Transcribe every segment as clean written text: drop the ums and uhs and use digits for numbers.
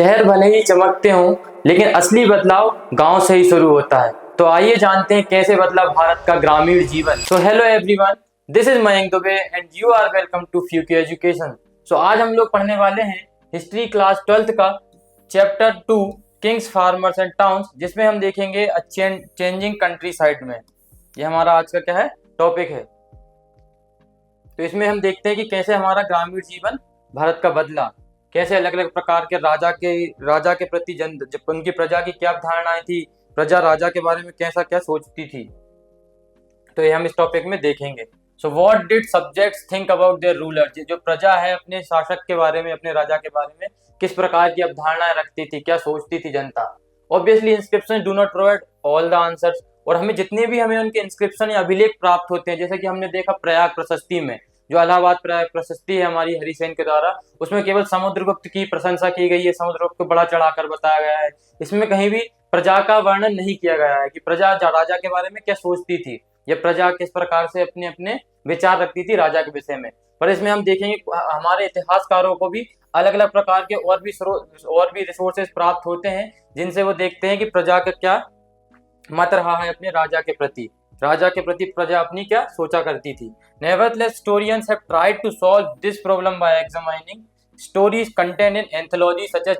शहर भले ही चमकते हों, लेकिन असली बदलाव गांव से ही शुरू होता है। तो आइए जानते हैं कैसे बदला भारत का ग्रामीण जीवन। तो hello everyone, this is Mayank Dubey and you are welcome to Fuki education. So आज हम लोग पढ़ने वाले हैं हिस्ट्री क्लास 12th का chapter 2 Kings, farmers and towns, जिसमें हम देखेंगे चेंजिंग कंट्री साइड में। ये हमारा आज का क्या है, टॉपिक है। तो इसमें हम देखते हैं कि कैसे हमारा ग्रामीण जीवन भारत का बदला, कैसे अलग अलग प्रकार के राजा के प्रति उनकी प्रजा की क्या धारणाएं थी, प्रजा राजा के बारे में कैसा क्या सोचती थी। तो ये हम इस टॉपिक में देखेंगे। So what did subjects think about their ruler, जो प्रजा है अपने शासक के बारे में, अपने राजा के बारे में किस प्रकार की अवधारणाएं रखती थी, क्या सोचती थी जनता। Obviously inscription do not provide all the answers, और हमें जितने भी हमें उनके इंस्क्रिप्शन या अभिलेख प्राप्त होते हैं, जैसे कि हमने देखा प्रयाग प्रशस्ति में, जो इलाहाबाद प्रयाग प्रशस्ति है हमारी हरिसेन के द्वारा, उसमें केवल समुद्रगुप्त की प्रशंसा की गई है, समुद्रगुप्त को बड़ा चढ़ाकर बताया गया है। इसमें कहीं भी प्रजा का वर्णन नहीं किया गया है कि प्रजा राजा के बारे में क्या सोचती थी, या प्रजा किस प्रकार से अपने अपने विचार रखती थी राजा के विषय में। पर इसमें हम देखेंगे हमारे इतिहासकारों को भी अलग अलग प्रकार के और भी रिसोर्सेज प्राप्त होते हैं, जिनसे वो देखते हैं कि प्रजा का क्या मत रहा है अपने राजा के प्रति, प्रजा अपनी क्या सोचा करती थी। Nevertheless, historians have tried to solve this problem by examining stories contained in anthologies such as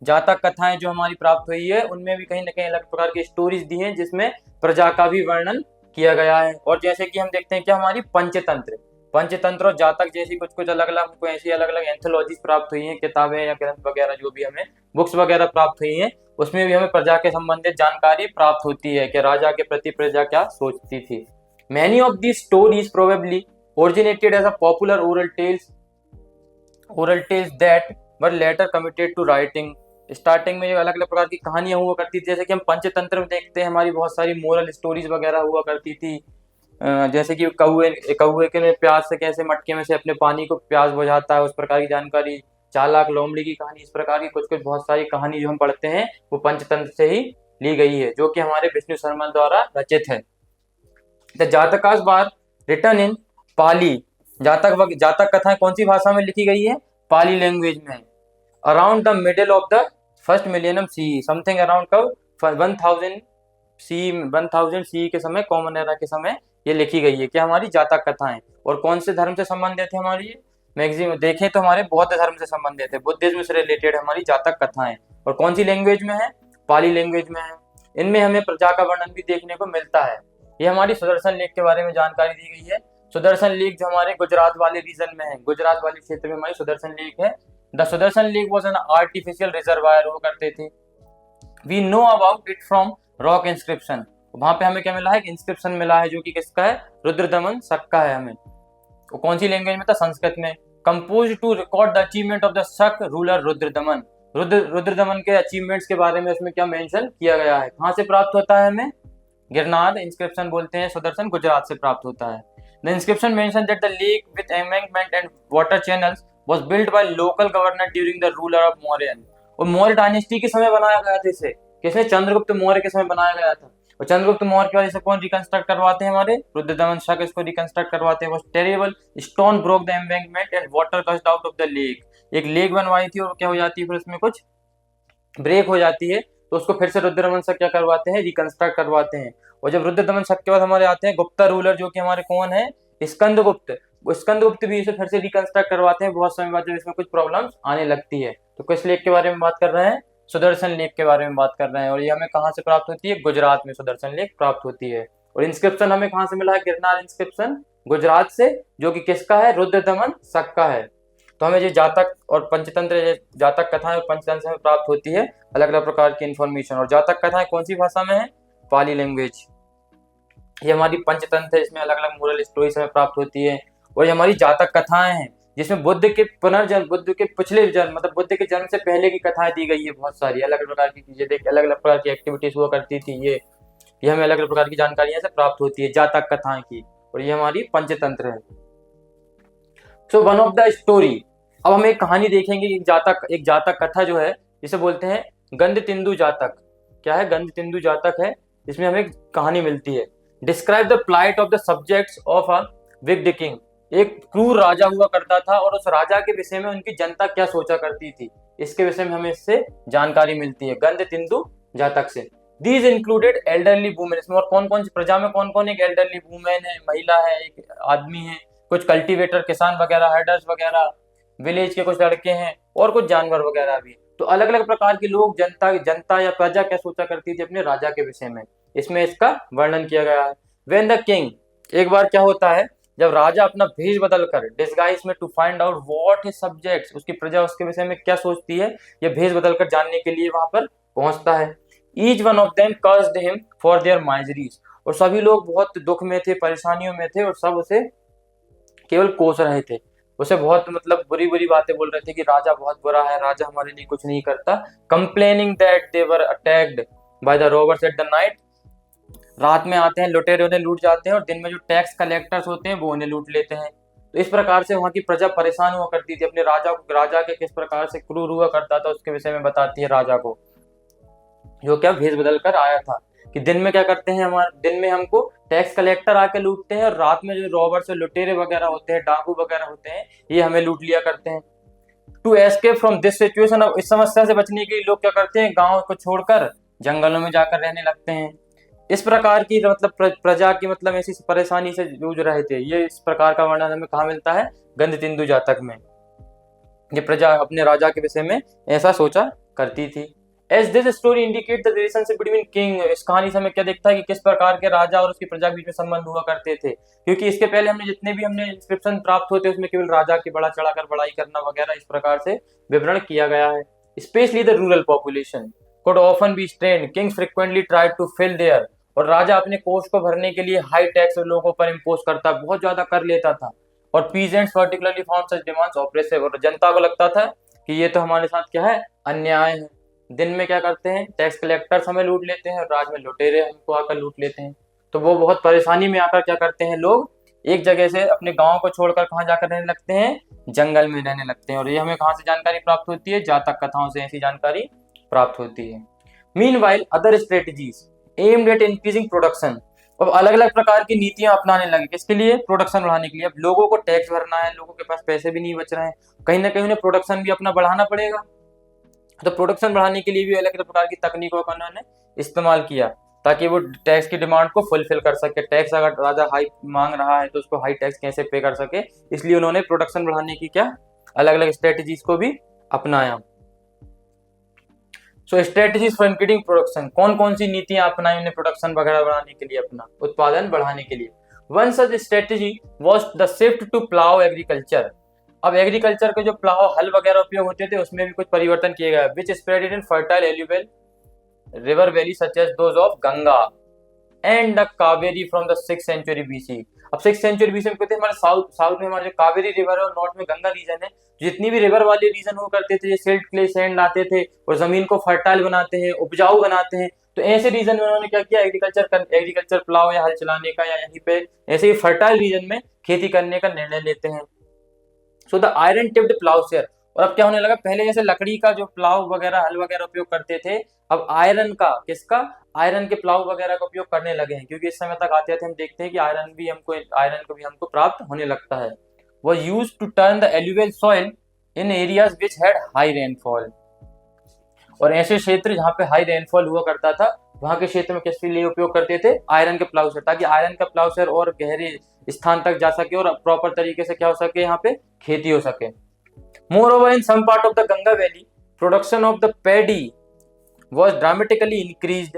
जातक कथाएं जो हमारी प्राप्त हुई है, उनमें भी कहीं ना कहीं अलग प्रकार की स्टोरीज दी हैं, जिसमें प्रजा का भी वर्णन किया गया है। और जैसे कि हम देखते हैं कि हमारी पंचतंत्र और जातक जैसी कुछ अलग अलग हमको ऐसी अलग अलग एंथोलॉजीज प्राप्त हुई हैं, किताबें या ग्रंथ वगैरह जो भी हमें बुक्स वगैरह प्राप्त हुई हैं, उसमें भी हमें प्रजा के संबंधित जानकारी प्राप्त होती है कि राजा के प्रति प्रजा क्या सोचती थी। Many of these stories probably originated as a popular oral tales that were later committed to writing। Starting में जो अलग अलग प्रकार की कहानियां हुआ करती थी, जैसे कि हम पंचतंत्र में देखते हैं हमारी बहुत सारी मोरल स्टोरीज वगैरह हुआ करती थी, जैसे कि कौवे के प्यास से कैसे मटके में से अपने पानी को प्यास बुझाता है, उस प्रकार की जानकारी। चालाक लोमड़ी की कहानी, इस प्रकार की कुछ बहुत सारी कहानी जो हम पढ़ते हैं वो पंचतंत्र से ही ली गई है, जो कि हमारे विष्णु शर्मा द्वारा रचित है। द जातकास बार रिटन इन पाली, जातक कथाएं कौन सी भाषा में लिखी गई है, पाली लैंग्वेज में। Around the middle of the first millennium C, something around कब 1000 सी के समय, कॉमन एरा के समय ये लिखी गई है कि हमारी जातक कथाएं। और कौन से धर्म से संबंधित है हमारी ये, मैक्सिमम देखें तो हमारे बौद्ध धर्म से संबंधित है, बुद्धिज्म से रिलेटेड हमारी जातक कथाएं। और कौन सी लैंग्वेज में है, पाली लैंग्वेज में है। इनमें हमें प्रजा का वर्णन भी देखने को मिलता है। ये हमारी सुदर्शन लेक के बारे में जानकारी दी गई है। सुदर्शन लेक जो हमारे गुजरात वाले रीजन में है, गुजरात वाले क्षेत्र में हमारी सुदर्शन लेक है। The Sudarshan lake was an artificial reservoir हुआ करते थे। We know about it from rock inscription, वहां पे हमें क्या मिला है, इंस्क्रिप्शन मिला है, जो कि किसका है, रुद्रदमन शक का है हमें। वो कौन सी लैंग्वेज में था, संस्कृत में। Compose to record the achievement of the Shaka ruler Rudradaman, Rudradaman के अचीवमेंट्स के बारे में उसमें क्या मेंशन किया गया है। कहाँ से प्राप्त होता है हमें, गिरनार इंस्क्रिप्शन बोलते हैं, सुदर्शन गुजरात से प्राप्त होता है। The inscription mention that the lake with embankment and water channels was built by local governor during the ruler of Mauryan. और मौर्य डायनेस्टी के समय बनाया गया था इसे, किसने, चंद्रगुप्त मौर्य के समय बनाया गया था। और चंद्रगुप्त मौर्य की वजह से कौन रिकंस्ट्रक्ट करवाते हैं, हमारे रुद्रदमन शक इसको रिकंस्ट्रक्ट करवाते हैं। वो terrible stone broke the embankment and water gushed out of the lake. एक लेक बनवाई थी और क्या हो जाती है, फिर उसमें कुछ ब्रेक हो जाती है, तो उसको फिर से रुद्रदमन शक क्या करवाते हैं, रिकंस्ट्रक्ट करवाते हैं। और जब रुद्रदमन शक के बाद हमारे आते हैं गुप्ता रूलर, जो कि हमारे कौन है, स्कंदगुप्त भी इसे फिर से रिकंस्ट्रक्ट करवाते हैं बहुत समय बाद, जब इसमें कुछ प्रॉब्लम्स आने लगती है। तो किस लेक के बारे में बात कर रहे हैं, सुदर्शन लेक के बारे में बात कर रहे हैं। और ये हमें कहाँ से प्राप्त होती है, गुजरात में सुदर्शन लेक प्राप्त होती है। और इंस्क्रिप्शन हमें कहाँ से मिला है, गिरनार इंस्क्रिप्शन गुजरात से, जो कि किसका है, रुद्रदमन शक का है। तो हमें ये जातक और पंचतंत्र, जातक कथाएं और पंचतंत्र में प्राप्त होती है अलग अलग प्रकार की इंफॉर्मेशन। और जातक कथाएं कौन सी भाषा में है, पाली लैंग्वेज। ये हमारी पंचतंत्र है, इसमें अलग अलग मोरल स्टोरीज हमें प्राप्त होती है। और ये हमारी जातक कथाएं हैं, जिसमें बुद्ध के पुनर्जन्म, बुद्ध के पिछले जन्म, मतलब बुद्ध के जन्म से पहले की कथाएं दी गई है। बहुत सारी अलग अलग प्रकार की चीजें देख, अलग अलग प्रकार की एक्टिविटीज हुआ करती थी, ये हमें अलग अलग प्रकार की जानकारियां से प्राप्त होती है जातक कथाएं की। और ये हमारी पंचतंत्र है। So one of the story, अब हम एक कहानी देखेंगे। एक जातक कथा जो है, जिसे बोलते हैं गंधतिंदु जातक। क्या है, गंधतिंदु जातक है, इसमें हमें कहानी मिलती है। Describe the plight of the subjects of a wicked king. एक क्रूर राजा हुआ करता था और उस राजा के विषय में उनकी जनता क्या सोचा करती थी, इसके विषय में हमें इससे जानकारी मिलती है गंध तिंदु जातक से। दीज इंक्लूडेड एल्डरली वुमेन, इसमें और कौन कौन सी प्रजा में कौन कौन, एक एल्डरली वुमेन है, महिला है, एक आदमी है, कुछ कल्टीवेटर किसान वगैरह, हर्डर्स वगैरह, विलेज के कुछ लड़के हैं, और कुछ जानवर वगैरह भी। तो अलग अलग प्रकार के लोग, जनता जनता या प्रजा क्या सोचा करती थी अपने राजा के विषय में, इसमें इसका वर्णन किया गया है। व्हेन द किंग, एक बार क्या होता है जब राजा अपना भेष बदल कर, डिस्गाइज में, to find out what his subjects, उसकी प्रजा उसके विषय में क्या सोचती है, ये भेष बदल कर जानने के लिए वहां पर पहुंचता है। Each one of them cursed him for their miseries, और सभी लोग बहुत दुख में थे, परेशानियों में थे, और सब उसे केवल कोस रहे थे, उसे बहुत मतलब बुरी बुरी बातें बोल रहे थे कि राजा बहुत बुरा है, राजा हमारे लिए कुछ नहीं करता। Complaining that they were attacked by the robbers at the night, रात में आते हैं लुटेरे, उन्हें लूट जाते हैं, और दिन में जो टैक्स कलेक्टर्स होते हैं वो उन्हें लूट लेते हैं। तो इस प्रकार से वहां की प्रजा परेशान हुआ करती थी, अपने राजा को, राजा के किस प्रकार से क्रूर हुआ करता था उसके विषय में बताती है राजा को, जो क्या भेष बदल कर आया था कि दिन में क्या करते हैं, हमारे दिन में हमको टैक्स कलेक्टर आके लूटते हैं, और रात में जो रॉबर्स और लुटेरे वगैरह होते हैं, डाकू वगैरह होते हैं, ये हमें लूट लिया करते हैं। To escape from this situation, अब इस समस्या से बचने के लिए लोग क्या करते हैं, गांव को छोड़कर जंगलों में जाकर रहने लगते हैं। इस प्रकार की मतलब प्रजा की मतलब ऐसी परेशानी से जूझ रहे थे, ये इस प्रकार का वर्णन हमें कहाँ मिलता है, गंध तिंदु जातक में। ये प्रजा अपने राजा के विषय में ऐसा सोचा करती थी। As this story indicate the relationship between king, इस कहानी से हमें क्या दिखता है कि किस प्रकार के राजा और उसकी प्रजा के बीच में संबंध हुआ करते थे, क्योंकि इसके पहले हमने जितने भी हमने इंस्क्रिप्शन प्राप्त होते उसमें केवल राजा की बड़ा चढ़ाकर बड़ाई करना वगैरह इस प्रकार से विवरण किया गया है। Specially the rural population could often be strained, kings frequently tried to fill their, और राजा अपने कोष को भरने के लिए हाई टैक्स लोगों पर इम्पोज करता, बहुत ज्यादा कर लेता था, और peasants particularly found such demands oppressive, और जनता को लगता था कि ये तो हमारे साथ क्या है, अन्याय है। दिन में क्या करते हैं, टैक्स कलेक्टर्स हमें लूट लेते हैं, और रात में लुटेरे हमको आकर लूट लेते हैं। तो वो बहुत परेशानी में आकर क्या करते हैं, लोग एक जगह से अपने गांव को छोड़कर कहाँ जाकर रहने लगते हैं, जंगल में रहने लगते हैं। और ये हमें कहाँ से जानकारी प्राप्त होती है, जातक कथाओं से ऐसी जानकारी प्राप्त होती है। Meanwhile other strategies aimed at increasing production, अब अलग अलग प्रकार की नीतियां अपनाने लगे, किसके लिए, प्रोडक्शन बढ़ाने के लिए। अब लोगों को टैक्स भरना है, लोगों के पास पैसे भी नहीं बच रहे हैं, कहीं ना कहीं उन्हें प्रोडक्शन भी अपना बढ़ाना पड़ेगा। तो प्रोडक्शन बढ़ाने के लिए भी अलग अलग प्रकार की तकनीकों का उन्होंने इस्तेमाल किया, ताकि वो टैक्स की डिमांड को फुलफिल कर सके। टैक्स अगर राजा हाई मांग रहा है तो उसको हाई टैक्स कैसे पे कर सके, इसलिए उन्होंने प्रोडक्शन बढ़ाने की क्या अलग अलग स्ट्रेटेजीज को भी अपनाया। सो स्ट्रेटेजीज फॉर इंक्रीजिंग प्रोडक्शन, कौन कौन सी नीतियां अपनाई उन्हें प्रोडक्शन वगैरह बढ़ाने के लिए, अपना उत्पादन बढ़ाने के लिए। One such strategy was the shift to plough agriculture, अब एग्रीकल्चर के जो प्लाव हल वगैरह उपयोग होते थे उसमें भी कुछ परिवर्तन किए गए, which spreaded in fertile alluvial river valley such as those of Ganga and the Kaveri from the 6th century BC. अब 6th सेंचुरी बीसी में कहते हैं हमारे साउथ में हमारे जो कावेरी रिवर है और नॉर्थ में गंगा रीजन है, जितनी भी रिवर वाले रीजन हुआ करते थे, सिल्ट क्ले सैंड लाते थे और जमीन को फर्टाइल बनाते हैं, उपजाऊ बनाते हैं। तो ऐसे रीजन में उन्होंने क्या किया, एग्रीकल्चर प्लाव या हल चलाने का, या यहीं पे ऐसे ही फर्टाइल रीजन में खेती करने का निर्णय लेते हैं। सो द आयरन टिप्ड प्लाउशेयर, और अब क्या होने लगा, पहले जैसे लकड़ी का जो प्लाव वगैरह हल वगैरह उपयोग करते थे, अब आयरन का, किसका, आयरन के प्लाव वगैरह का उपयोग करने लगे हैं, क्योंकि इस समय तक आते आते हम देखते हैं कि आयरन को भी हमको प्राप्त होने लगता है। वो used to turn the alluvial soil in areas which had high rainfall, और ऐसे क्षेत्र जहाँ पे हाई रेनफॉल हुआ करता था वहां के क्षेत्र में किसके लिए उपयोग करते थे, आयरन के प्लाउशेयर, ताकि आयरन का प्लाउशेयर और गहरे स्थान तक जा सके और प्रॉपर तरीके से क्या हो सके, यहाँ पे खेती हो सके। Moreover, in some part of the Ganga Valley, production of the paddy was dramatically increased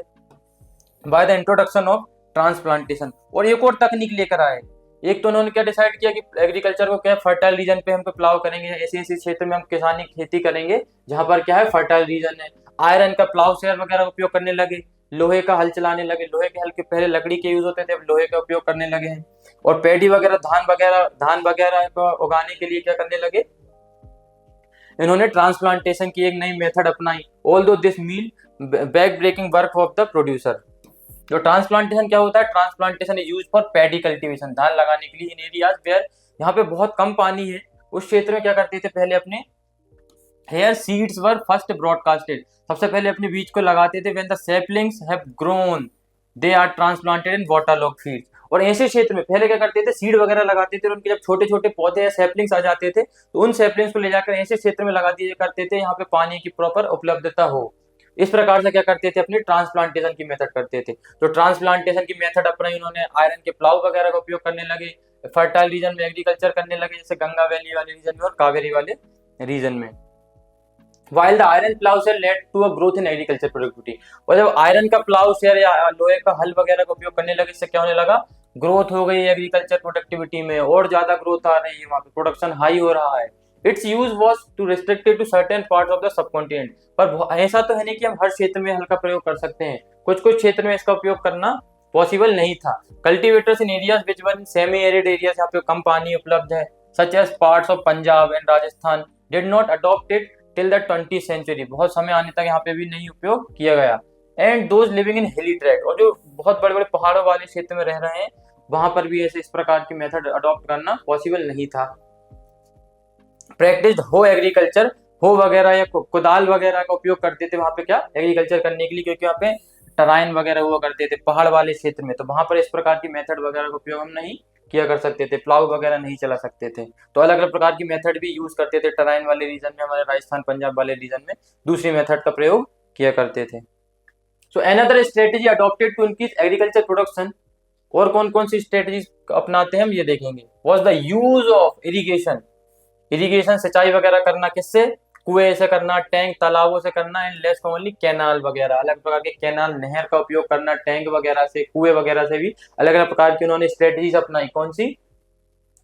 by the introduction of transplantation, और एक और तकनीक लेकर आए। एक तो उन्होंने क्या डिसाइड किया कि एग्रीकल्चर को क्या फर्टाइल रीजन पे हम पे प्लाव करेंगे, ऐसे ऐसे क्षेत्र में हम किसानी खेती करेंगे जहां पर क्या है फर्टाइल रीजन है। आयरन का प्लाव शेयर वगैरह उपयोग करने लगे, लोहे का हल चलाने लगे, लोहे के हल के पहले लकड़ी के यूज होते थे, अब लोहे का उपयोग करने लगे हैं। और पैडी वगैरह धान वगैरह को उगाने के लिए क्या करने लगे, इन्होंने ट्रांसप्लांटेशन की एक नई मेथड अपनाई। Although this mean back breaking work of the producer, जो ट्रांसप्लांटेशन क्या होता है, transplantation is used for paddy cultivation, धान लगाने के लिए इन एरियाज वेयर, यहाँ पे बहुत कम पानी है उस क्षेत्र में क्या करते थे पहले अपने, here seeds were first broadcasted, सबसे पहले अपने बीज को लगाते थे। When the saplings have grown they are transplanted in waterlog fields, और ऐसे क्षेत्र में पहले क्या करते थे, सीड वगैरह लगाते थे और उनके जब छोटे छोटे पौधे या सैपलिंग्स आ जाते थे तो उन सैपलिंग्स को ले जाकर ऐसे क्षेत्र में लगा दिया करते थे यहाँ पे पानी की प्रॉपर उपलब्धता हो। इस प्रकार से क्या करते थे, अपनी ट्रांसप्लांटेशन की मेथड करते थे। तो ट्रांसप्लांटेशन की मेथड अपना इन्होंने आयरन के प्लाव वगैरह का उपयोग करने लगे, फर्टाइल रीजन में एग्रीकल्चर करने लगे, जैसे गंगा वैली वाले रीजन में और कावेरी वाले रीजन में। While the iron ploughshare led to a growth in agriculture productivity, और जब आयरन का प्लाउ शेयर या लोहे का हल वगैरह का उपयोग करने लगे, इससे क्या होने लगा, ग्रोथ हो गई एग्रीकल्चर प्रोडक्टिविटी में, और ज्यादा ग्रोथ आ रही है, वहां पे प्रोडक्शन हाई हो रहा है। Its use was too restricted to certain parts of the subcontinent, पर ऐसा तो है नहीं कि हम हर क्षेत्र में हल का प्रयोग कर सकते हैं, कुछ कुछ क्षेत्र में इसका उपयोग करना पॉसिबल नहीं था। Cultivators in areas which were semi arid areas, यहाँ पे कम पानी उपलब्ध है, such as parts of Punjab and Rajasthan, did not adopt it till the 20th century, बहुत समय आने तक यहाँ पे भी नहीं उपयोग किया गया। एंड दोज लिविंग इन हिली ट्रैक्ट, और जो बहुत बड़े बड़े पहाड़ों वाले क्षेत्र में रह रहे हैं वहां पर भी ऐसे इस प्रकार की मेथड अडॉप्ट करना पॉसिबल नहीं था। प्रैक्टिस्ड हो एग्रीकल्चर, हो वगैरह या कुदाल वगैरह का उपयोग करते थे वहां पे क्या, एग्रीकल्चर करने के लिए, क्योंकि वहाँ पे टराइन वगैरह हुआ करते थे पहाड़ वाले क्षेत्र में, तो वहां पर इस प्रकार की मेथड वगैरह का उपयोग हम नहीं किया कर सकते थे, प्लाव वगैरह नहीं चला सकते थे। तो अलग अलग प्रकार की मेथड भी यूज करते थे, टराइन वाले रीजन में हमारे राजस्थान पंजाब वाले रीजन में दूसरी मेथड का प्रयोग किया करते थे। So another strategy adopted to increase agriculture production, और कौन कौन सी स्ट्रेटेजी अपनाते हैं हम ये देखेंगे। Was the use of irrigation, irrigation सिंचाई वगैरह करना, किससे, कुएं से करना, टैंक तालाबों से करना, एंड लेस कॉमनली कैनाल वगैरह, अलग प्रकार के कैनाल नहर का उपयोग करना, टैंक वगैरह से, कुएं वगैरह से भी अलग अलग प्रकार की उन्होंने स्ट्रेटजीज अपनाई, कौन सी,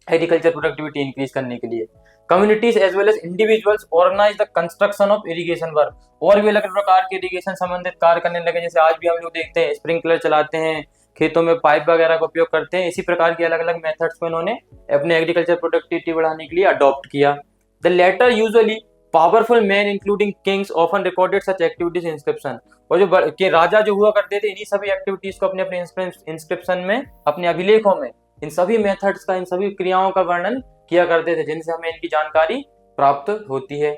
एग्रीकल्चर प्रोडक्टिविटी इंक्रीज करने के लिए। Communities as well as individuals organize the construction of irrigation work, और भी अलग प्रकार के इरिगेशन संबंधित कार्य करने लगे, जैसे आज भी हम लोग देखते हैं स्प्रिंकलर चलाते हैं, खेतों में पाइप वगैरह का उपयोग करते हैं, इसी प्रकार की अलग अलग मेथड्स को इन्होंने अपने एग्रीकल्चर प्रोडक्टिविटी बढ़ाने के लिए अडॉप्ट किया। The latter usually powerful man including kings often recorded such activities inscription, और जो के राजा जो हुआ करते थे इन्हीं सभी एक्टिविटीज को अपने अपने इंस्क्रिप्शन में, अपने अभिलेखों में इन सभी मेथड्स का, इन सभी क्रियाओं का वर्णन किया करते थे, जिनसे हमें इनकी जानकारी प्राप्त होती है।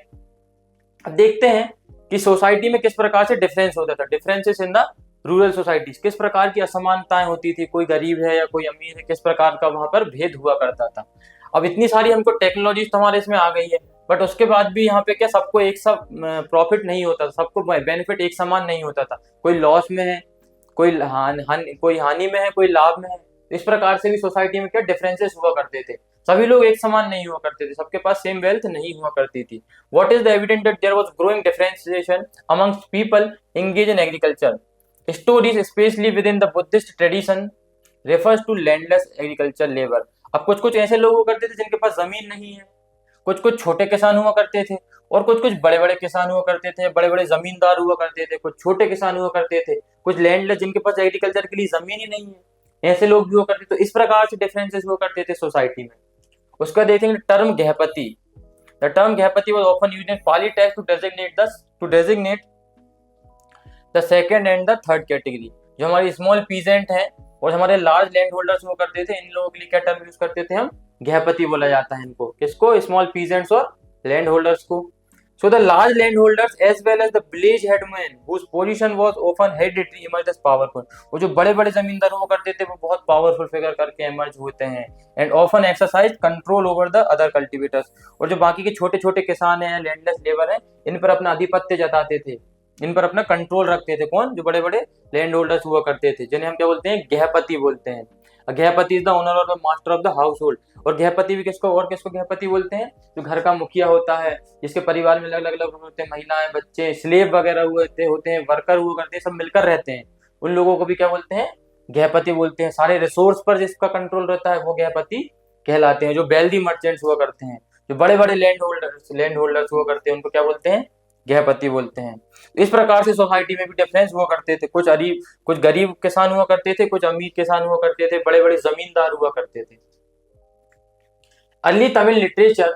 अब देखते हैं कि सोसाइटी में किस प्रकार से डिफरेंस होता था, differences in the rural societies, किस प्रकार की असमानताएं होती थी, कोई गरीब है या कोई अमीर है, किस प्रकार का वहां पर भेद हुआ करता था। अब इतनी सारी हमको टेक्नोलॉजी तो हमारे इसमें आ गई है, बट उसके बाद भी यहाँ पे क्या सबको एक सब प्रॉफिट नहीं होता, सबको बेनिफिट एक समान नहीं होता था, कोई लॉस में है, कोई कोई हानि में है, कोई लाभ में है। इस प्रकार से भी सोसाइटी में क्या डिफरेंसेस हुआ करते थे, सभी लोग एक समान नहीं हुआ करते थे, सबके पास सेम वेल्थ नहीं हुआ करती थी। What is the evident that there was growing differentiation amongst people engage in agriculture, stories specially within the Buddhist tradition refers to landless agriculture labour. अब कुछ कुछ ऐसे लोग हुआ करते थे जिनके पास जमीन नहीं है, कुछ कुछ छोटे किसान हुआ करते थे, और कुछ कुछ बड़े बड़े किसान हुआ करते थे, बड़े बड़े जमींदार हुआ करते थे, कुछ छोटे किसान हुआ करते थे, कुछ लैंडलेस जिनके पास एग्रीकल्चर के लिए जमीन ही नहीं है, ऐसे लोग भी हुआ करते। तो इस प्रकार से डिफरेंसेस हुआ करते थे सोसाइटी में। उसका देखेंगे term grihapati. The term grihapati was often used in Pali text to designate the second and the third category. जो हमारी स्मॉल पीजेंट है और हमारे लार्ज लैंड होल्डर्स हुआ करते थे, इन लोगों के लिए क्या टर्म यूज करते थे हम, गृहपति बोला जाता है इनको, किसको, स्मॉल पीजेंट्स और लैंड होल्डर्स को। So the large land holders as well as the village headman whose position was often hereditary emerge as powerful, वो जो बड़े बड़े जमींदार हुआ करते थे वो बहुत पावरफुल फिगर करके इमर्ज होते हैं। And often exercise control over the other cultivators, और जो बाकी के छोटे छोटे किसान हैं, लैंडलेस लेबर हैं, इन पर अपना आधिपत्य जताते थे, इन पर अपना कंट्रोल रखते थे। कौन, जो बड़े बड़े लैंड होल्डर्स हुआ करते थे, जिन्हें हम क्या बोलते हैं, गृहपति बोलते हैं। गृहपति इज द ओनर और the master of the house hold. और गृहपति भी किसको, और किसको गृहपति बोलते हैं, जो घर का मुखिया होता है, जिसके परिवार में अलग अलग लोग होते हैं, महिलाएं, बच्चे, स्लेव वगैरह होते हैं, वर्कर हुआ करते हैं, सब मिलकर रहते हैं, उन लोगों को भी क्या बोलते हैं, गृहपति बोलते हैं। सारे रिसोर्स पर जिसका कंट्रोल रहता है वो गृहपति कहलाते हैं। जो वेल्दी मर्चेंट्स हुआ करते हैं, जो बड़े बड़े लैंड होल्डर्स हुआ करते हैं, उनको क्या बोलते हैं, गृहपति बोलते हैं। इस प्रकार से सोसाइटी में भी डिफरेंस हुआ करते थे, कुछ गरीब किसान हुआ करते थे, कुछ अमीर किसान हुआ करते थे, बड़े बड़े जमींदार हुआ करते थे। अर्ली तमिल लिटरेचर,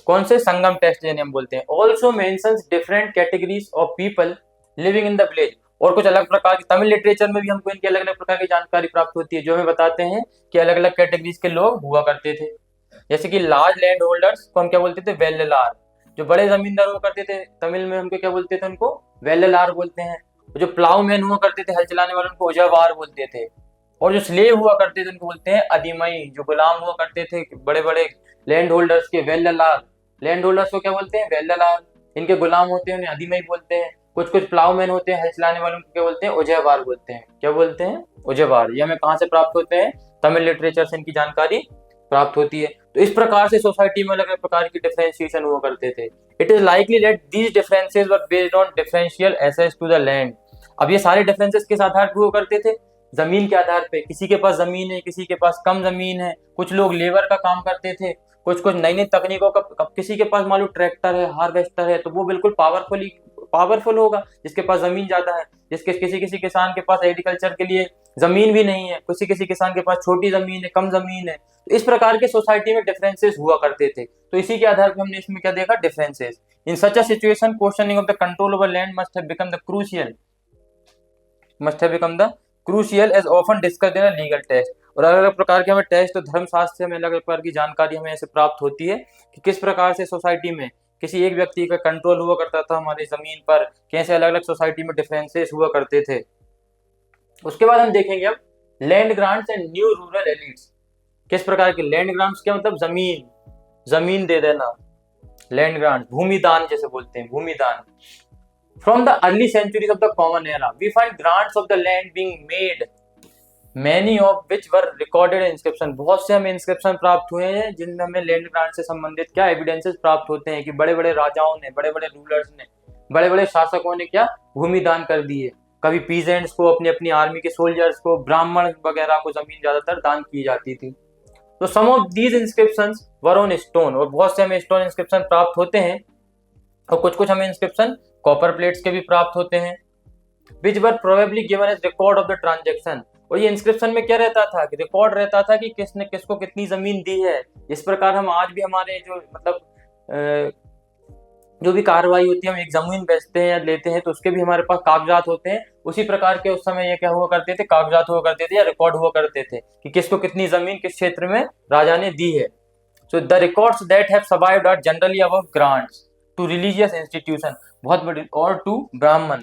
कौन से, संगम टेक्स्ट जिन्हें हम बोलते हैं, also mentions different categories of people living in the village. और कुछ अलग प्रकार की तमिल लिटरेचर में भी हमको इनकी अलग अलग प्रकार की जानकारी प्राप्त होती है, जो हमें बताते हैं कि अलग अलग कैटेगरीज के लोग हुआ करते थे। जैसे कि लार्ज लैंड होल्डर्स को हम क्या बोलते थे, वेल्लार। जो बड़े जमींदार हुआ करते थे, तमिल में हमको क्या बोलते थे, उनको वेल्लार बोलते हैं। जो प्लाउ मैन हुआ करते थे, हल चलाने वाले, उनको उजावार बोलते थे। और जो स्लेव हुआ करते थे उनको बोलते हैं अधिमई। जो गुलाम हुआ करते थे बड़े बड़े लैंड होल्डर्स के, वेल्लालार, लैंड होल्डर्स को क्या बोलते हैं? वेल्लालार। इनके गुलाम होते हैं उन्हें अधिमई बोलते हैं। कुछ कुछ प्लाउमैन होते हैं, हल चलाने वालों को क्या बोलते हैं? उजेबार बोलते हैं। क्या बोलते हैं? उजेबार। ये हमें कहाँ से प्राप्त होते हैं? तमिल लिटरेचर से इनकी जानकारी प्राप्त होती है। तो इस प्रकार से सोसाइटी में अलग अलग प्रकार की डिफरेंशिएशन हुआ करते थे। It is likely that these differences were based on differential access to the land. अब ये सारे डिफरेंसेस किस आधार पर हुआ करते थे? जमीन के आधार पे। किसी के पास जमीन है, किसी के पास कम जमीन है, कुछ लोग लेबर का काम करते थे, कुछ कुछ नई नई तकनीकों का, किसी के पास मान लो ट्रैक्टर है, हार्वेस्टर है, तो वो बिल्कुल पावरफुल होगा जिसके पास जमीन ज्यादा है। जिसके किसी किसी किसान के पास एग्रीकल्चर के लिए जमीन भी नहीं है, किसी किसी किसान के पास छोटी जमीन है, कम जमीन है। तो इस प्रकार के सोसाइटी में डिफरेंसेस हुआ करते थे। तो इसी के आधार पर हमने इसमें क्या देखा? Differences. In such a situation questioning of the control over land must have become the crucial as often discussed in a legal test। और अलग अलग प्रकार के हमें टेस्ट और धर्मशास्त्र से हमें अलग अलग प्रकार की जानकारी हमें ऐसे प्राप्त होती है कि किस प्रकार से सोसाइटी में किसी एक व्यक्ति का कंट्रोल हुआ करता था हमारी जमीन पर, कैसे अलग अलग सोसाइटी में डिफरेंसेस हुआ करते थे। उसके बाद हम देखेंगे अब land grants and new rural elites. किस प्रकार के लैंड ग्रांट्स? क्या मतलब? जमीन दे देना, लैंड ग्रांट, भूमि दान जैसे बोलते हैं, भूमि दान। From the early centuries of the Common Era, we find grants of the land being made, many of which were recorded in inscription। बहुत से हमें इंस्क्रिप्शन प्राप्त हुए हैं जिनमें हमें लैंड ग्रांट से संबंधित क्या एविडेंसेस प्राप्त होते हैं कि बड़े बड़े राजाओं ने, बड़े बड़े रूलर्स ने, बड़े बड़े शासकों ने क्या भूमि दान कर दी है। कभी पीजेंट्स को, अपनी अपनी आर्मी के सोल्जर्स को, ब्राह्मण वगैरह को जमीन ज्यादातर दान की जाती थी। तो some of these inscriptions were on stone, और बहुत से हमें स्टोन इंस्क्रिप्शन प्राप्त होते हैं, और कुछ कुछ हमें इंस्क्रिप्शन कॉपर प्लेट्स के भी प्राप्त होते हैं। Which were probably given as record of the transaction. और ये इंस्क्रिप्शन में क्या रहता था कि रिकॉर्ड रहता था कि किसने किसको कितनी जमीन दी है। इस प्रकार हम आज भी हमारे जो मतलब जो भी कार्रवाई होती है, हम एक जमीन बेचते हैं या लेते हैं तो उसके भी हमारे पास कागजात होते हैं। उसी प्रकार के उस समय ये क्या हुआ करते थे? कागजात हुआ करते थे या रिकॉर्ड हुआ करते थे कि किसको कितनी जमीन किस क्षेत्र में राजा ने दी है। So the records that have survived are generally about grants to religious institution, बहुत बड़ी, और टू ब्राह्मण।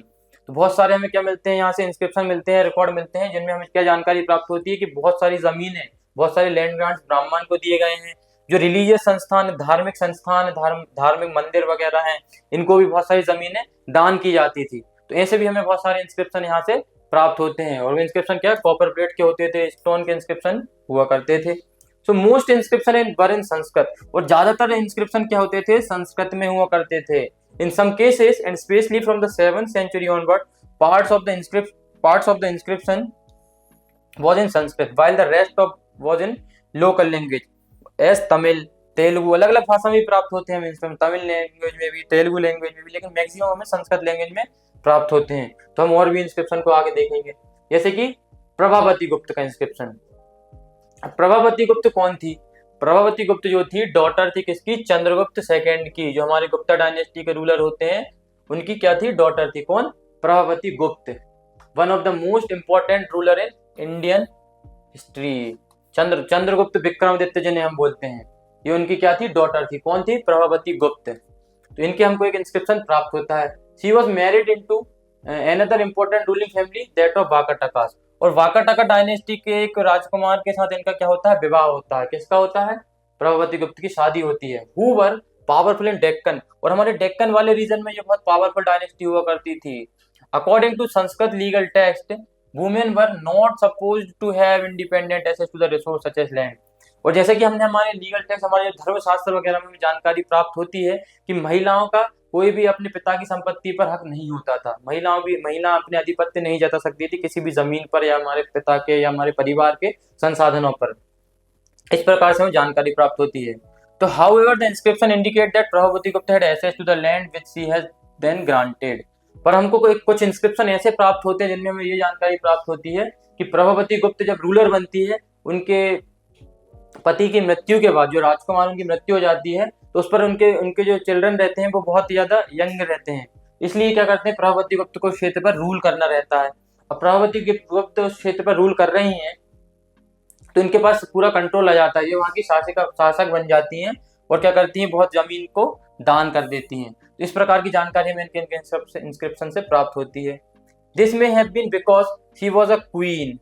तो बहुत सारे हमें क्या मिलते हैं यहाँ से? इंस्क्रिप्शन मिलते हैं, रिकॉर्ड मिलते हैं, जिनमें हमें क्या जानकारी प्राप्त होती है कि बहुत सारी जमीनें, बहुत सारे लैंड ग्रांट्स ब्राह्मण को दिए गए हैं। जो रिलीजियस संस्थान, धार्मिक संस्थान, धार्मिक मंदिर वगैरह हैं, इनको भी बहुत सारी जमीनें दान की जाती थी। तो ऐसे भी हमें बहुत सारे इंस्क्रिप्शन यहाँ से प्राप्त होते हैं। और इंस्क्रिप्शन क्या? कॉपर प्लेट के होते थे, स्टोन के इंस्क्रिप्शन हुआ करते थे। सो मोस्ट इंस्क्रिप्शन इन संस्कृत, और ज्यादातर इंस्क्रिप्शन क्या होते थे? संस्कृत में हुआ करते थे। In some cases, and especially from the 7th century onward, parts of the inscription was in Sanskrit, while the rest was in local language, as Tamil, Telugu. अलग अलग भाषा में प्राप्त होते हैं हमें, तमिल लैंग्वेज में भी, तेलुगु लैंग्वेज में भी, लेकिन मैक्सिमम हमें संस्कृत लैंग्वेज में प्राप्त होते हैं। तो हम और भी इंस्क्रिप्शन को आगे देखेंगे, जैसे कि प्रभावती गुप्त का इंस्क्रिप्शन। प्रभावती गुप्त कौन थी? प्रभावती गुप्त जो थी, डॉटर थी किसकी? चंद्रगुप्त सेकंड की। जो हमारे गुप्ता डायनेस्टी के रूलर होते हैं उनकी क्या थी? डॉटर थी। कौन? प्रभावती गुप्त। One of the most important ruler in Indian history. Chandragupta Vikramaditya जिन्हें हम बोलते हैं, ये उनकी क्या थी? डॉटर थी। कौन थी? प्रभावती गुप्त। तो इनके हमको एक इंस्क्रिप्शन प्राप्त होता है। She was married into another important ruling family, that of Vakatakas. और वाकाटका डायनेस्टी के एक राजकुमार के साथ इनका क्या होता है? विवाह होता है। किसका होता है? प्रभावती गुप्त की शादी होती है। Who were powerful in Deccan, और हमारे डेक्कन वाले रीजन में ये बहुत पावरफुल डायनेस्टी हुआ करती थी। According to Sanskrit legal text, women were not supposed to have independent access to the resource such as land. और जैसे कि हमने हमारे लीगल टेक्स्ट, हमारे धर्मशास्त्र वगैरह में जानकारी प्राप्त होती है कि महिलाओं का कोई भी अपने पिता की संपत्ति पर हक नहीं होता था। महिला अपने आधिपत्य नहीं जता सकती थी किसी भी जमीन पर, या हमारे पिता के या हमारे परिवार के संसाधनों पर। इस प्रकार से हमें जानकारी प्राप्त होती है। तो however the inscription indicate that Prabhavati Gupta had access to the land which she has then granted. पर हमको कुछ इंस्क्रिप्शन ऐसे प्राप्त होते हैं जिनमें हमें ये जानकारी प्राप्त होती है कि प्रभावती गुप्त जब रूलर बनती है, उनके पति की मृत्यु के बाद, जो राजकुमार उनकी मृत्यु हो जाती है, तो उस पर उनके जो चिल्ड्रन रहते हैं वो बहुत ज्यादा यंग रहते हैं। इसलिए क्या करते हैं? प्रभावती गुप्त को क्षेत्र पर रूल करना रहता है। अब प्रभावती गुप्त उस क्षेत्र पर रूल कर रही हैं तो इनके पास पूरा कंट्रोल आ जाता है। ये वहां की शासक बन जाती हैं और क्या करती हैं? बहुत जमीन को दान कर देती हैं। तो इस प्रकार की जानकारी हमें इनके इंस्क्रिप्शन से प्राप्त होती है। This may have been because she was a queen,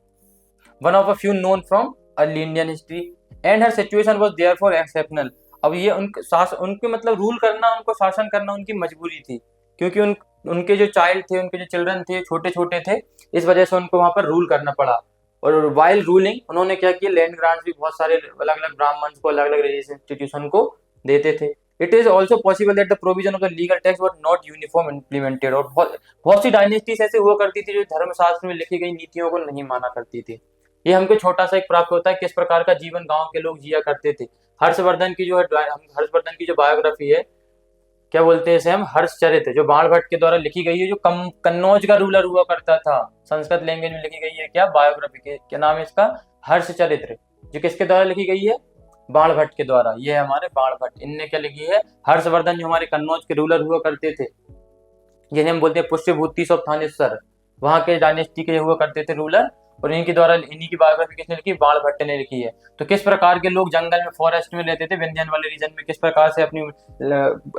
one of a few known from early Indian history and her situation was therefore exceptional. अब ये उनके मतलब रूल करना, उनको शासन करना उनकी मजबूरी थी, क्योंकि उनके जो चाइल्ड थे, उनके जो चिल्ड्रन थे, छोटे छोटे थे, इस वजह से उनको वहां पर रूल करना पड़ा। और वाइल रूलिंग उन्होंने क्या किया, लैंड ग्रांट्स भी बहुत सारे अलग अलग ब्राह्मण्स को, अलग अलग रिलीजियस इंस्टीट्यूशन को देते थे। It is also possible that the provision of the legal text were not uniform implemented. और बहुत सी डायनेस्टीज ऐसे हुआ करती थी जो धर्मशास्त्र में लिखी गई नीतियों को नहीं माना करती थी। ये हमको छोटा सा एक प्राप्त होता है किस प्रकार का जीवन गांव के लोग जिया करते थे। हर्षवर्धन की जो है, हर्षवर्धन की जो बायोग्राफी है, क्या बोलते हैं इसे हम, हर्षचरित, जो बाण भट्ट के द्वारा लिखी गई है, जो कन्नौज का रूलर हुआ करता था, संस्कृत लैंग्वेज में लिखी गई है, क्या बायोग्राफी के क्या नाम है इसका, हर्षचरित्र, जो किसके द्वारा लिखी गई है, बाण भट्ट के द्वारा। ये है हमारे बाण भट्ट, इनने क्या लिखी है, हर्षवर्धन जो हमारे कन्नौज के रूलर हुआ करते थे, जिन्हें हम बोलते हैं पुष्यभूति ऑफ थानेश्वर, वहां के डायनेस्टी के हुआ करते थे रूलर, और इनके द्वारा, इन्हीं की बायोग्राफी किसने लिखी, बाण भट्ट ने लिखी है। तो किस प्रकार के लोग जंगल में, फॉरेस्ट में रहते थे, विंध्यन वाले रीजन में, किस प्रकार से अपनी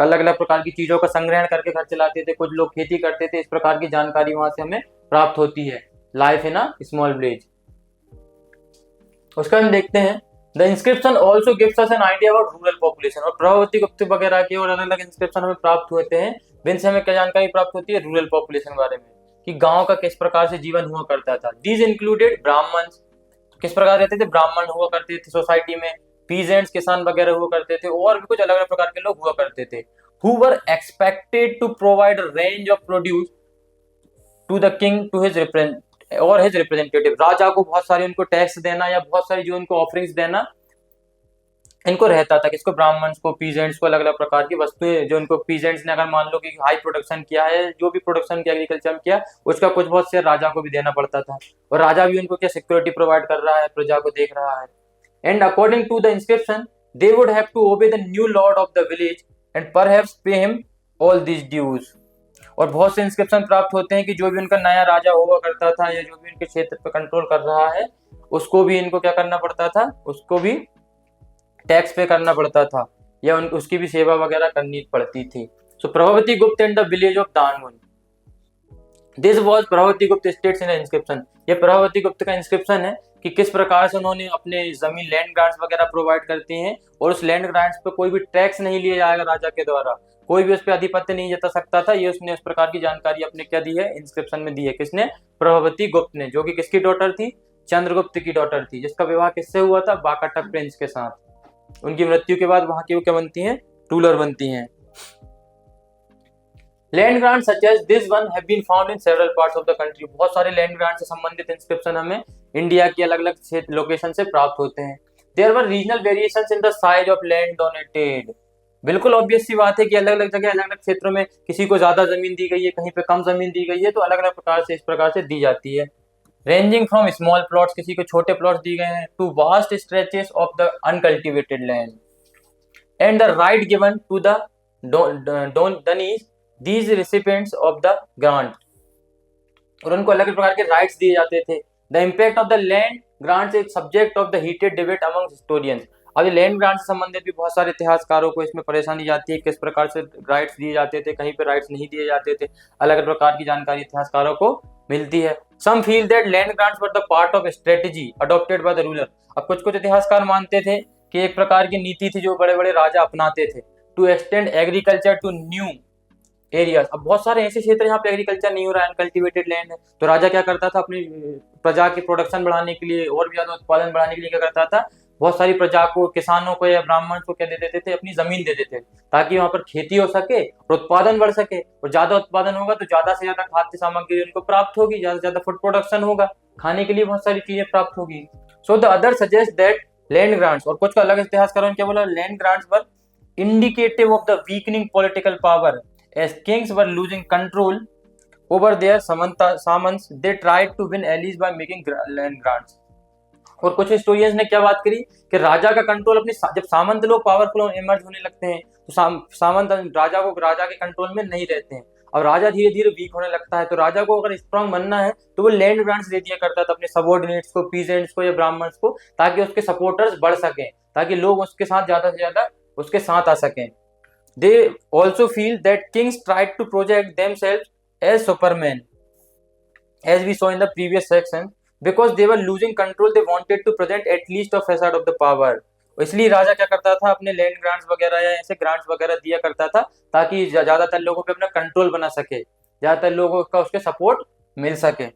अलग अलग प्रकार की चीजों का संग्रहण करके घर चलाते थे, कुछ लोग खेती करते थे, इस प्रकार की जानकारी वहां से हमें प्राप्त होती है। Life in a small village. उसका हम देखते हैं, the inscription also gives us an idea about rural population. और प्रभावती गुप्त वगैरह के और अलग अलग इंस्क्रिप्शन हमें प्राप्त होते हैं, जिनसे हमें क्या जानकारी प्राप्त होती है, रूरल पॉपुलेशन के बारे में, कि गांव का किस प्रकार से जीवन हुआ करता था। दीज इंक्लूडेड ब्राह्मण, किस प्रकार रहते थे, ब्राह्मण हुआ करते थे सोसाइटी में, पीजेंट्स किसान वगैरह हुआ करते थे, और भी कुछ अलग अलग प्रकार के लोग हुआ करते थे, who were expected to provide range of produce to the king to his or his representative. राजा को बहुत सारे उनको टैक्स देना या बहुत सारी जो उनको ऑफरिंग्स देना इनको रहता था, किसको, ब्राह्मण्स को, पीजेंट्स को, अलग अलग प्रकार की वस्तुएं जो उनको, पीजेंट्स ने अगर मान लो कि हाई प्रोडक्शन किया है, जो भी प्रोडक्शन किया एग्रीकल्चर में किया, उसका कुछ बहुत शेयर राजा को भी देना पड़ता था, और राजा भी उनको क्या सिक्योरिटी प्रोवाइड कर रहा है, प्रजा को देख रहा है। And according to the inscription they would have to obey the new lord of the village and perhaps pay him all this dues. और बहुत से इंस्क्रिप्शन प्राप्त होते हैं कि जो भी उनका नया राजा हुआ करता था, या जो भी उनके क्षेत्र पर कंट्रोल कर रहा है, उसको भी इनको क्या करना पड़ता था, उसको भी टैक्स पे करना पड़ता था, या उसकी भी सेवा वगैरह करनी पड़ती थी। So Prabhavati Gupta in the village of Dangun, this was Prabhavati Gupta status in inscription. ये प्रभावती गुप्त का इंस्क्रिप्शन है कि किस प्रकार से उन्होंने अपने जमीन, लैंड ग्रांट्स वगैरह प्रोवाइड करते हैं, और उस लैंड ग्रांट्स पे कोई भी टैक्स नहीं लिया जाएगा राजा के द्वारा, कोई भी उस पर अधिपत्य नहीं जता सकता था। ये उसने उस प्रकार की जानकारी अपने क्या दी है, इंस्क्रिप्शन में दी है। किसने, प्रभावती गुप्त ने, जो कि किसकी डॉटर थी, चंद्रगुप्त की डॉटर थी, जिसका विवाह किससे हुआ था, बाकाटक प्रिंस के साथ। उनकी मृत्यु के बाद वहां की वो क्या बनती हैं, रूलर बनती हैं। Land grant such as this one have been found in several parts of the country. बहुत सारे लैंड ग्रांट से संबंधित इंस्क्रिप्शन हमें इंडिया की अलग अलग लोकेशन से प्राप्त होते हैं। There were regional variations in the size of land donated. बिल्कुल ऑब्वियस सी बात है कि अलग अलग जगह, अलग अलग क्षेत्रों में किसी को ज्यादा जमीन दी गई है, कहीं पे कम जमीन दी गई है, तो अलग अलग प्रकार से इस प्रकार से दी जाती है। रेंजिंग फ्रॉम स्मॉल प्लॉट्स, किसी को छोटे प्लॉट्स दिए गए हैं, to vast stretches of the uncultivated land and the right given to the donees these recipients of the grant. और उनको अलग अलग प्रकार के राइट्स दिए जाते थे। The impact of the land grants is subject of the heated debate among historians. अब ये लैंड ग्रांट से संबंधित भी बहुत सारे इतिहासकारों को इसमें परेशानी जाती है, किस प्रकार से राइट्स दिए जाते थे, कहीं पे राइट्स नहीं दिए जाते थे, अलग अलग प्रकार की जानकारी इतिहासकारों को मिलती है। Some feel that land grants were the part of strategy adopted by the ruler. अब कुछ कुछ इतिहासकार मानते थे कि एक प्रकार की नीति थी जो बड़े बड़े राजा अपनाते थे, to extend agriculture to new areas. अब बहुत सारे ऐसे क्षेत्र जहाँ पे एग्रीकल्चर नहीं हो रहा है, अनकल्टिवेटेड लैंड है, तो राजा क्या करता था, अपनी प्रजा की प्रोडक्शन बढ़ाने के लिए और भी ज्यादा उत्पादन बढ़ाने के लिए क्या करता था, बहुत सारी प्रजा को, किसानों को या ब्राह्मण को क्या दे देते थे, अपनी जमीन दे देते थे, ताकि वहां पर खेती हो सके और उत्पादन बढ़ सके। और ज्यादा उत्पादन होगा तो ज्यादा से ज्यादा खाद्य सामग्री उनको प्राप्त होगी, ज्यादा से ज्यादा फूड प्रोडक्शन होगा, खाने के लिए बहुत सारी चीजें प्राप्त होगी। So the other suggest that land grants, और कुछ का अलग इतिहासकारों ने क्या बोला, land grants were indicative of the weakening political power as kings were losing control over their samants, they tried to win allies by making land grants। और कुछ हिस्टोरियंस ने क्या बात करी कि राजा का कंट्रोल अपनी, जब सामंत लोग पावरफुल इमर्ज होने लगते हैं तो सामंत राजा के कंट्रोल में नहीं रहते हैं। अब राजा धीरे धीरे वीक होने लगता है, तो राजा को अगर स्ट्रांग बनना है तो वो लैंड ग्रांट्स दे दिया करता था अपने सबॉर्डिनेट्स को, पीजेंट्स को या ब्राह्मण्स को, ताकि उसके सपोर्टर्स बढ़ सकें, ताकि लोग उसके साथ ज्यादा से ज्यादा उसके साथ आ सकें। They also feel that kings tried to project themselves as supermen, as we saw in the previous section, because they were losing control they wanted to present at least a facade of the power. इसलिए राजा क्या करता था, अपने land grants वगैरह या ऐसे grants वगैरह दिया करता था ताकि ज्यादातर लोगों पे अपना कंट्रोल बना सके, ज्यादातर लोगों का उसके सपोर्ट मिल सके।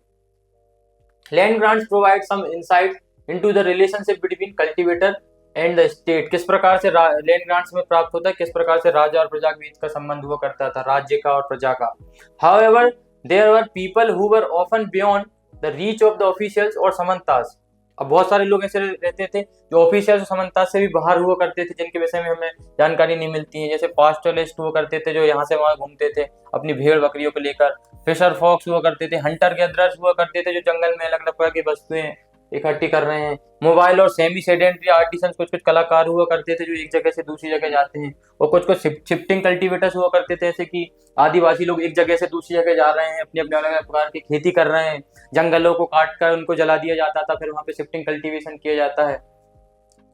Land grants provide some insight into the relationship between cultivator and the state. किस प्रकार से लैंड ग्रांट्स में प्राप्त होता है, किस प्रकार से राजा और प्रजा के बीच का संबंध हुआ करता था, राज्य का और प्रजा का। However there were people who were often beyond the reach of the officials और समंतास। अब बहुत सारे लोग ऐसे रहते थे जो ऑफिशियल और समंतास से भी बाहर हुआ करते थे, जिनके विषय में हमें जानकारी नहीं मिलती है। जैसे पास्टोरलिस्ट हुआ करते थे जो यहाँ से वहां घूमते थे अपनी भेड़ बकरियों को लेकर, फिशर फॉक्स हुआ करते थे, हंटर गैदरर्स हुआ करते थे जो जंगल में अलग अलग प्रकार की वस्तुएं इकट्ठी कर रहे हैं, मोबाइल और सेमी सेडेंटरी आर्टिसंस कुछ कुछ कलाकार हुआ करते थे जो एक जगह से दूसरी जगह जाते हैं, और कुछ कुछ शिफ्टिंग कल्टीवेटर्स हुआ करते थे, जैसे कि आदिवासी लोग एक जगह से दूसरी जगह जा रहे हैं, अपने अपने अलग अलग प्रकार की खेती कर रहे हैं, जंगलों को काट कर उनको जला दिया जाता था, फिर वहां पे शिफ्टिंग कल्टीवेशन किया जाता है।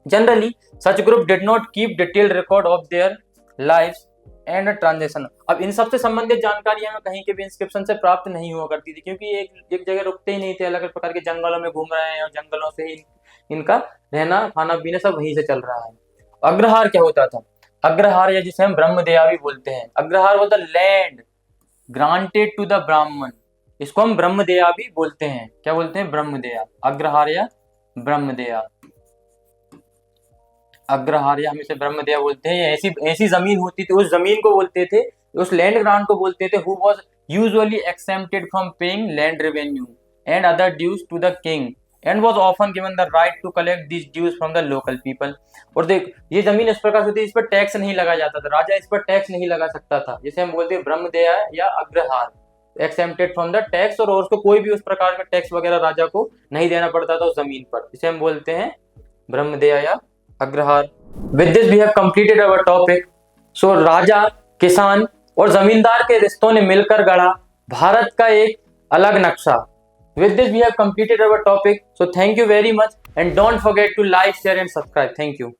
Generally such group did not keep detailed record of their lives and transaction. अब इन सबसे संबंधित जानकारी हमें कहीं के भी इंस्क्रिप्शन से प्राप्त नहीं हुआ करती थी, क्योंकि एक जगह रुकते ही नहीं थे, अलग अलग प्रकार के जंगलों में घूम रहे हैं और जंगलों से ही इनका रहना खाना पीना सब वहीं से चल रहा है। अग्रहार क्या होता था? अग्रहार या जिसे हम ब्रह्मदेया भी बोलते हैं, अग्रहार वो the land granted to the Brahmana, इसको हम ब्रह्मदेया भी बोलते हैं। क्या बोलते हैं? ब्रह्मदेया। अग्रहार या ब्रह्मदेया, अग्रहार या हम इसे ब्रह्मदेया बोलते हैं। ऐसी ऐसी जमीन होती थी, उस जमीन को बोलते थे, उस लैंड ग्रांट को बोलते थे, who was usually exempted from paying land revenue and other dues to the king and was often given the right to collect this dues from the local people. और देख, ये जमीन इस प्रकार से होती है, इस पर टैक्स नहीं लगाया जाता था, राजा इस पर टैक्स नहीं लगा सकता था, जिसे हम बोलते हैं ब्रह्मदेया या agrahara, exempted from the tax, और उसको कोई भी उस प्रकार का टैक्स वगैरह राजा को नहीं देना पड़ता था उस जमीन पर, जिसे हम बोलते हैं ब्रह्मदेया या agrahara. With this we have completed our topic. So राजा, किसान और जमींदार के रिश्तों ने मिलकर गढ़ा भारत का एक अलग नक्शा। With this we have completed our topic. So thank you very much and don't forget to like, share and subscribe. Thank you.